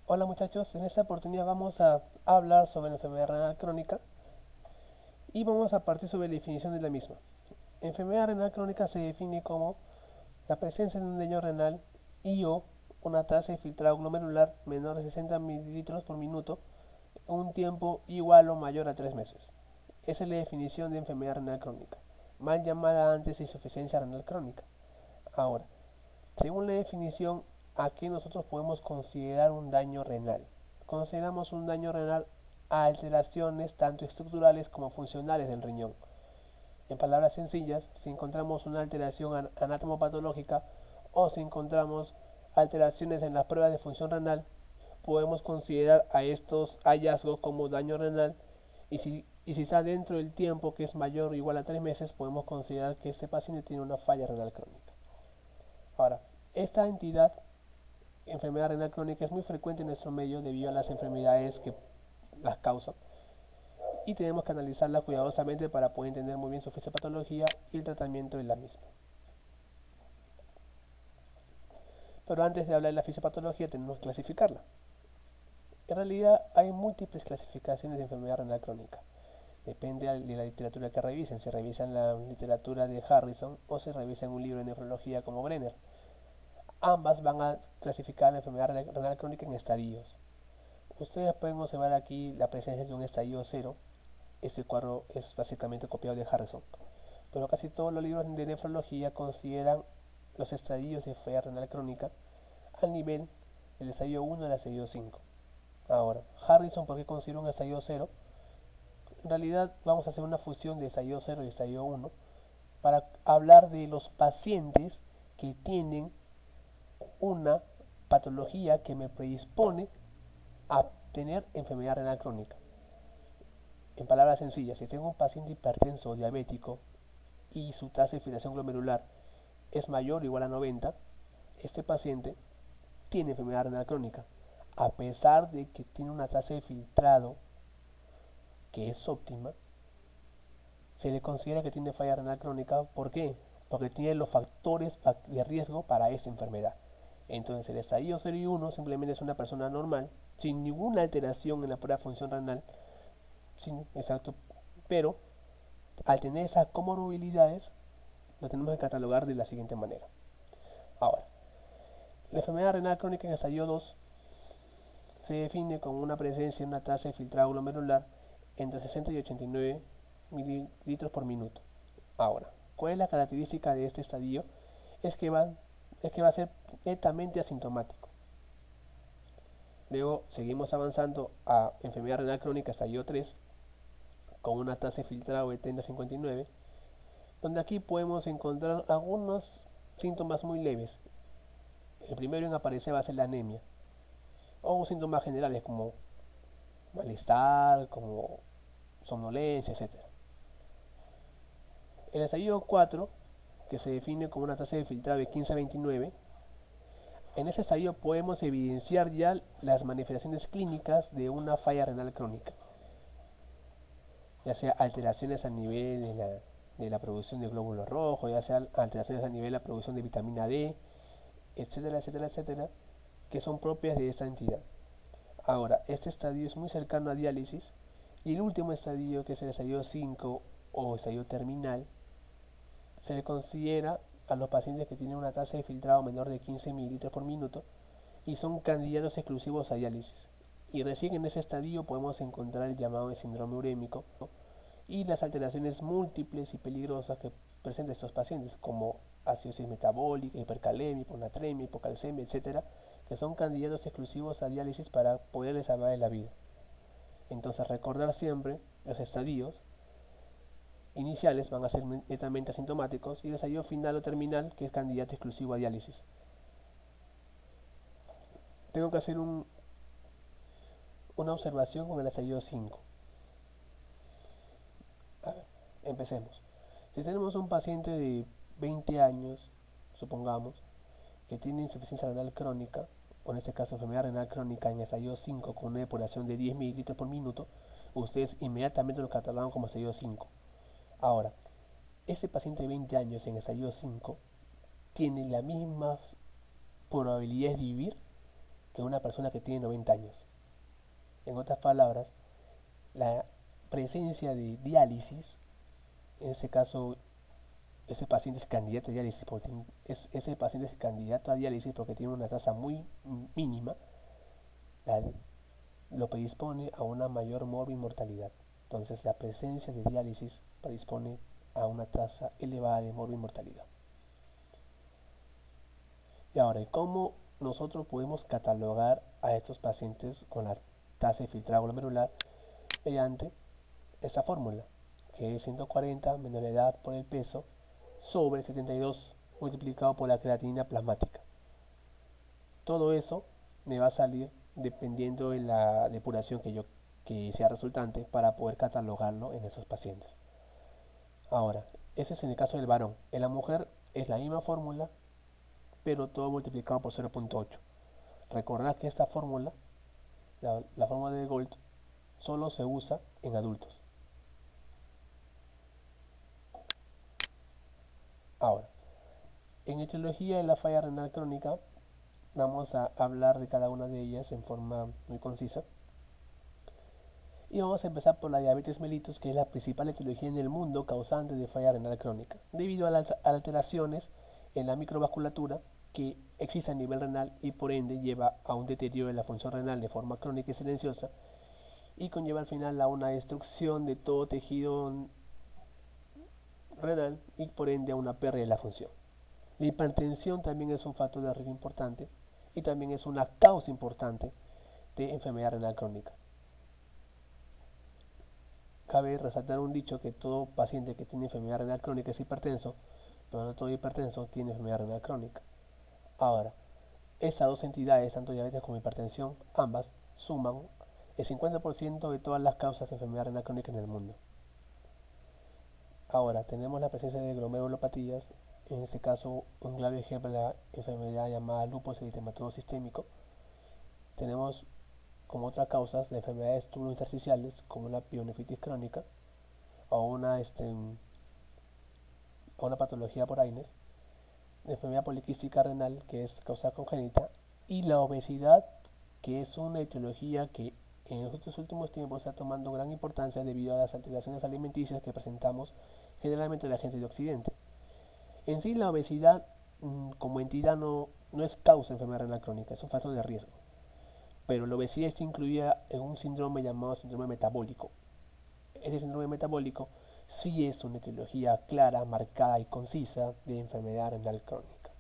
Hola muchachos, en esta oportunidad vamos a hablar sobre la enfermedad renal crónica y vamos a partir sobre la definición de la misma. Enfermedad renal crónica se define como la presencia de un daño renal y o una tasa de filtrado glomerular menor de 60 mililitros por minuto en un tiempo igual o mayor a 3 meses. Esa es la definición de enfermedad renal crónica, mal llamada antes insuficiencia renal crónica. Ahora, según la definición, aquí nosotros podemos considerar un daño renal. Consideramos un daño renal a alteraciones tanto estructurales como funcionales del riñón. En palabras sencillas, si encontramos una alteración anatomopatológica o si encontramos alteraciones en las pruebas de función renal, podemos considerar a estos hallazgos como daño renal y si está dentro del tiempo que es mayor o igual a 3 meses, podemos considerar que este paciente tiene una falla renal crónica. Ahora, esta entidad enfermedad renal crónica es muy frecuente en nuestro medio debido a las enfermedades que las causan y tenemos que analizarla cuidadosamente para poder entender muy bien su fisiopatología y el tratamiento de la misma. Pero antes de hablar de la fisiopatología tenemos que clasificarla. En realidad hay múltiples clasificaciones de enfermedad renal crónica. Depende de la literatura que revisen, si revisan la literatura de Harrison o si revisan un libro de nefrología como Brenner. Ambas van a clasificar la enfermedad renal crónica en estadios. Ustedes pueden observar aquí la presencia de un estadio cero. Este cuadro es básicamente copiado de Harrison, pero casi todos los libros de nefrología consideran los estadios de enfermedad renal crónica al nivel del estadio 1 al estadio 5. Ahora, Harrison, ¿por qué considera un estadio cero? En realidad vamos a hacer una fusión de estadio cero y estadio 1 para hablar de los pacientes que tienen una patología que me predispone a tener enfermedad renal crónica. En palabras sencillas, si tengo un paciente hipertenso o diabético y su tasa de filtración glomerular es mayor o igual a 90, este paciente tiene enfermedad renal crónica. A pesar de que tiene una tasa de filtrado que es óptima, se le considera que tiene falla renal crónica. ¿Por qué? Porque tiene los factores de riesgo para esta enfermedad. Entonces el estadio 0 y 1 simplemente es una persona normal, sin ninguna alteración en la prueba de función renal, sin, exacto, pero al tener esas comorbilidades, lo tenemos que catalogar de la siguiente manera. Ahora, la enfermedad renal crónica en estadio 2 se define con una presencia de una tasa de filtrado glomerular entre 60 y 89 mililitros por minuto. Ahora, ¿cuál es la característica de este estadio? Es que va, es que va a ser netamente asintomático. Luego seguimos avanzando a enfermedad renal crónica estadio 3 con una tasa de filtrado de 30 a 59, donde aquí podemos encontrar algunos síntomas muy leves. El primero en aparecer va a ser la anemia o síntomas generales como malestar, como somnolencia, etcétera. El estadio 4, que se define como una tasa de filtrado de 15 a 29, en ese estadio podemos evidenciar ya las manifestaciones clínicas de una falla renal crónica, ya sea alteraciones a nivel de la producción de glóbulos rojos, ya sea alteraciones a nivel de la producción de vitamina D, etcétera, etcétera, etcétera, que son propias de esta entidad. Ahora, este estadio es muy cercano a diálisis y el último estadio, que es el estadio 5 o estadio terminal, se le considera a los pacientes que tienen una tasa de filtrado menor de 15 mililitros por minuto y son candidatos exclusivos a diálisis. Y recién en ese estadio podemos encontrar el llamado de síndrome urémico y las alteraciones múltiples y peligrosas que presentan estos pacientes, como acidosis metabólica, hipercalemia, hiponatremia, hipocalcemia, etcétera, que son candidatos exclusivos a diálisis para poderles salvar la vida. Entonces, recordar siempre los estadios iniciales van a ser netamente asintomáticos y el estadio final o terminal que es candidato exclusivo a diálisis. Tengo que hacer una observación con el estadio 5. A ver, empecemos. Si tenemos un paciente de 20 años, supongamos, que tiene insuficiencia renal crónica, o en este caso enfermedad renal crónica en estadio 5 con una depuración de 10 mililitros por minuto, ustedes inmediatamente lo catalogan como estadio 5. Ahora, ese paciente de 20 años en estadio 5 tiene las mismas probabilidades de vivir que una persona que tiene 90 años. En otras palabras, la presencia de diálisis, en este caso, ese paciente es candidato a diálisis porque ese paciente es candidato a diálisis porque tiene una tasa muy mínima, la, lo predispone a una mayor mortalidad. Entonces, la presencia de diálisis predispone a una tasa elevada de mortalidad. Y ahora, ¿cómo nosotros podemos catalogar a estos pacientes con la tasa de filtrado glomerular? Mediante esta fórmula, que es 140 menos la edad por el peso sobre 72 multiplicado por la creatinina plasmática. Todo eso me va a salir dependiendo de la depuración que sea resultante para poder catalogarlo en esos pacientes. Ahora, ese es en el caso del varón. En la mujer es la misma fórmula, pero todo multiplicado por 0.8. Recordad que esta fórmula, la fórmula de Gold, solo se usa en adultos. Ahora, en etiología de la falla renal crónica, vamos a hablar de cada una de ellas en forma muy concisa. Y vamos a empezar por la diabetes mellitus, que es la principal etiología en el mundo causante de falla renal crónica, debido a las alteraciones en la microvasculatura que existe a nivel renal y por ende lleva a un deterioro de la función renal de forma crónica y silenciosa y conlleva al final a una destrucción de todo tejido renal y por ende a una pérdida de la función. La hipertensión también es un factor de riesgo importante y también es una causa importante de enfermedad renal crónica. Cabe resaltar un dicho que todo paciente que tiene enfermedad renal crónica es hipertenso, pero no todo hipertenso tiene enfermedad renal crónica. Ahora, esas dos entidades, tanto diabetes como hipertensión, ambas suman el 50% de todas las causas de enfermedad renal crónica en el mundo. Ahora, tenemos la presencia de glomerulopatías, en este caso un claro ejemplo de la enfermedad llamada lupus eritematoso sistémico. Tenemos como otras causas de enfermedades tubulointersticiales como la pielonefritis crónica o una patología por AINES, la enfermedad poliquística renal que es causa congénita y la obesidad, que es una etiología que en estos últimos tiempos está tomando gran importancia debido a las alteraciones alimenticias que presentamos generalmente la gente de Occidente. En sí, la obesidad como entidad no es causa de enfermedad renal crónica, es un factor de riesgo. Pero la obesidad está incluida en un síndrome llamado síndrome metabólico. Ese síndrome metabólico sí es una etiología clara, marcada y concisa de enfermedad renal crónica.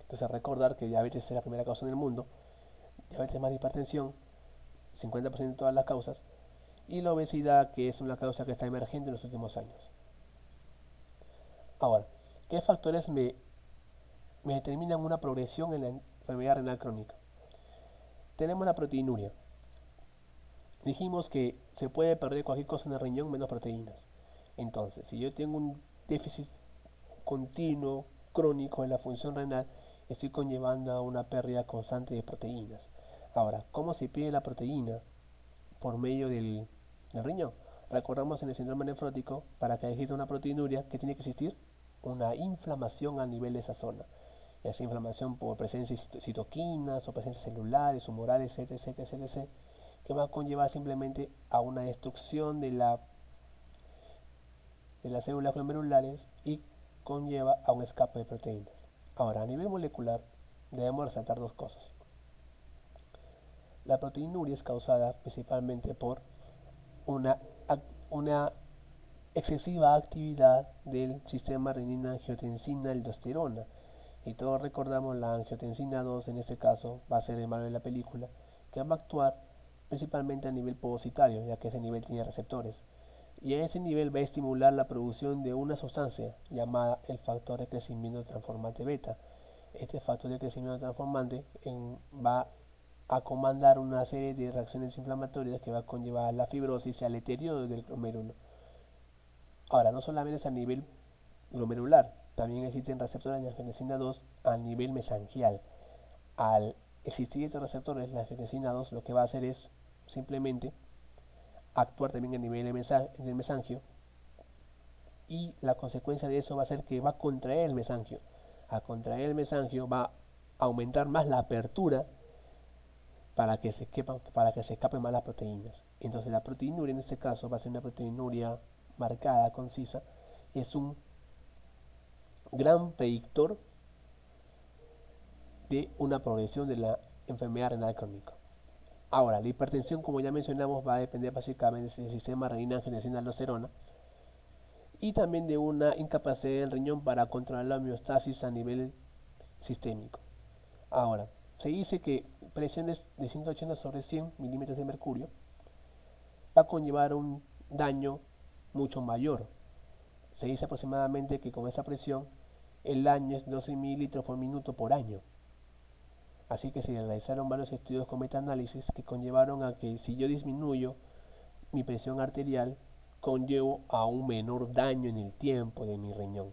Entonces, recordar que diabetes es la primera causa en el mundo, diabetes más hipertensión, 50% de todas las causas, y la obesidad, que es una causa que está emergente en los últimos años. Ahora, ¿qué factores me determinan una progresión en la enfermedad renal crónica? Tenemos la proteinuria. Dijimos que se puede perder cualquier cosa en el riñón menos proteínas. Entonces, si yo tengo un déficit continuo, crónico en la función renal, estoy conllevando a una pérdida constante de proteínas. Ahora, ¿cómo se pierde la proteína? Por medio del riñón. Recordamos en el síndrome nefrótico, para que exista una proteinuria, ¿qué tiene que existir? Una inflamación a nivel de esa zona. Ya sea inflamación por presencia de citoquinas o presencia celulares, humorales, etc., que va a conllevar simplemente a una destrucción de las células glomerulares y conlleva a un escape de proteínas. Ahora, a nivel molecular, debemos resaltar dos cosas. La proteinuria es causada principalmente por una excesiva actividad del sistema renina-angiotensina-aldosterona. Y todos recordamos la angiotensina 2, en este caso va a ser el malo de la película, que va a actuar principalmente a nivel pogositario, ya que ese nivel tiene receptores. Y a ese nivel va a estimular la producción de una sustancia llamada el factor de crecimiento transformante beta. Este factor de crecimiento transformante va a comandar una serie de reacciones inflamatorias que va a conllevar a la fibrosis y al deterioro del glomérulo. Ahora, no solamente es a nivel glomerular, también existen receptores de angiotensina 2 a nivel mesangial. Al existir estos receptores, la angiotensina 2 lo que va a hacer es simplemente actuar también a nivel del mesangio, y la consecuencia de eso va a ser que va a contraer el mesangio. A contraer el mesangio va aumentar más la apertura para que se escapen más las proteínas. Entonces la proteinuria en este caso va a ser una proteinuria marcada, concisa, y es un gran predictor de una progresión de la enfermedad renal crónica. Ahora, la hipertensión, como ya mencionamos, va a depender básicamente del sistema renina-angiotensina-aldosterona y también de una incapacidad del riñón para controlar la homeostasis a nivel sistémico. Ahora, se dice que presiones de 180 sobre 100 milímetros de mercurio va a conllevar un daño mucho mayor. Se dice aproximadamente que con esa presión el daño es 12 mililitros por minuto por año. Así que se realizaron varios estudios con metaanálisis que conllevaron a que si yo disminuyo mi presión arterial, conllevo a un menor daño en el tiempo de mi riñón.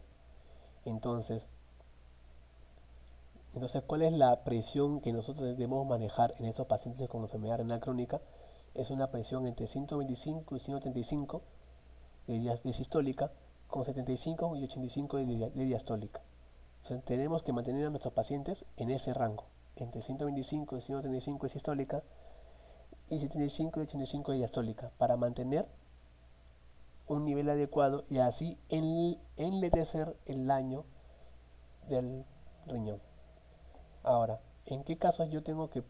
Entonces, ¿cuál es la presión que nosotros debemos manejar en estos pacientes con enfermedad renal crónica? Es una presión entre 125 y 135 de sistólica, con 75 y 85 de diastólica. O sea, tenemos que mantener a nuestros pacientes en ese rango, entre 125 y 135 de sistólica y 75 y 85 de diastólica, para mantener un nivel adecuado y así enlentecer el daño del riñón. Ahora, ¿en qué casos yo tengo que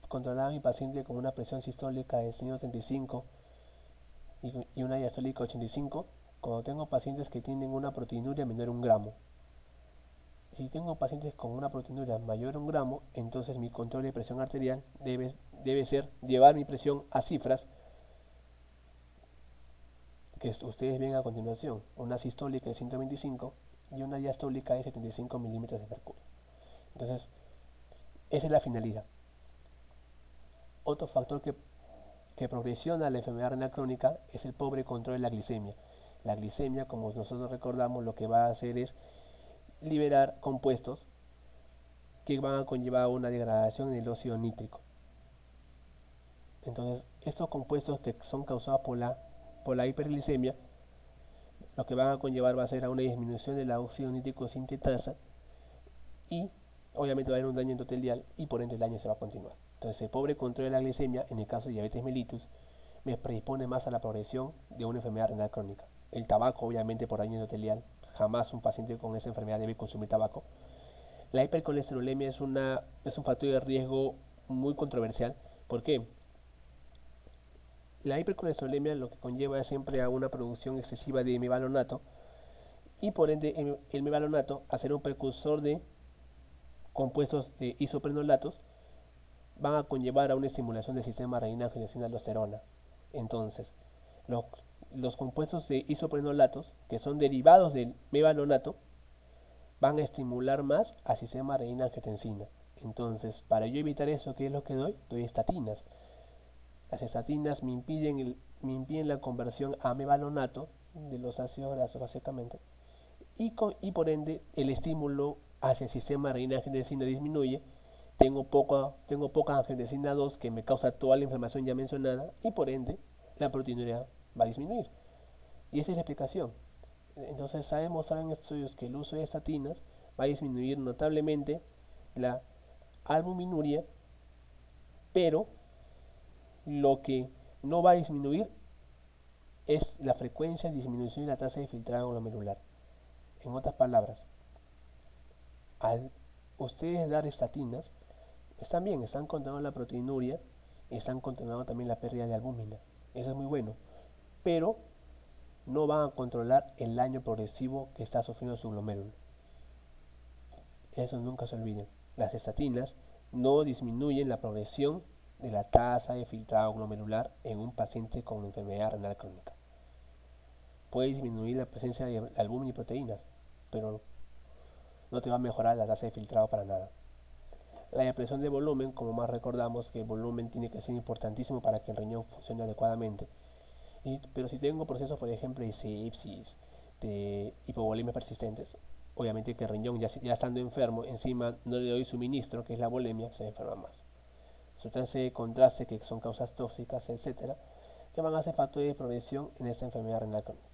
controlar a mi paciente con una presión sistólica de 135 y una diastólica 85? Cuando tengo pacientes que tienen una proteinuria menor a 1 gramo. Si tengo pacientes con una proteinuria mayor a 1 gramo, entonces mi control de presión arterial debe ser llevar mi presión a cifras que ustedes ven a continuación, una sistólica de 125 y una diastólica de 75 milímetros de mercurio. Entonces, esa es la finalidad. Otro factor que progresiona la enfermedad renal crónica es el pobre control de la glicemia. La glicemia, como nosotros recordamos, lo que va a hacer es liberar compuestos que van a conllevar una degradación en el óxido nítrico. Entonces, estos compuestos que son causados por la hiperglicemia, lo que van a conllevar va a ser a una disminución del óxido nítrico sintetasa y obviamente va a haber un daño endotelial y por ende el daño se va a continuar. Entonces, el pobre control de la glicemia, en el caso de diabetes mellitus, me predispone más a la progresión de una enfermedad renal crónica. El tabaco, obviamente, por daño endotelial, jamás un paciente con esa enfermedad debe consumir tabaco. La hipercolesterolemia es un factor de riesgo muy controversial. ¿Por qué? La hipercolesterolemia lo que conlleva es siempre a una producción excesiva de mevalonato y por ende el mevalonato, a ser un precursor de compuestos de isoprenolatos, van a conllevar a una estimulación del sistema renina-angiotensina-aldosterona. Entonces, los compuestos de isoprenolatos, que son derivados del mevalonato, van a estimular más al sistema renina-angiotensina. Entonces, para yo evitar eso, ¿qué es lo que doy? Doy estatinas. Las estatinas me impiden la conversión a mevalonato de los ácidos grasos, básicamente, y por ende el estímulo hacia el sistema renina-angiotensina disminuye. Tengo poca angiotensina 2 que me causa toda la inflamación ya mencionada y por ende la proteinuria va a disminuir. Y esa es la explicación. Entonces se ha demostrado en estudios que el uso de estatinas va a disminuir notablemente la albuminuria, pero lo que no va a disminuir es la frecuencia de disminución de la tasa de filtrado glomerular. En otras palabras, al ustedes dar estatinas, están bien, están controlando la proteinuria y están controlando también la pérdida de albúmina. Eso es muy bueno, pero no van a controlar el daño progresivo que está sufriendo su glomérulo. Eso nunca se olviden. Las estatinas no disminuyen la progresión de la tasa de filtrado glomerular en un paciente con enfermedad renal crónica. Puede disminuir la presencia de albúmina y proteínas, pero no te va a mejorar la tasa de filtrado para nada. La depresión de volumen, como más recordamos que el volumen tiene que ser importantísimo para que el riñón funcione adecuadamente. Pero si tengo procesos, por ejemplo, de sepsis, de hipovolemias persistentes, obviamente que el riñón ya estando enfermo, encima no le doy suministro, que es la volemia, se enferma más. Sustancias de contraste que son causas tóxicas, etcétera, que van a ser factores de progresión en esta enfermedad renal crónica.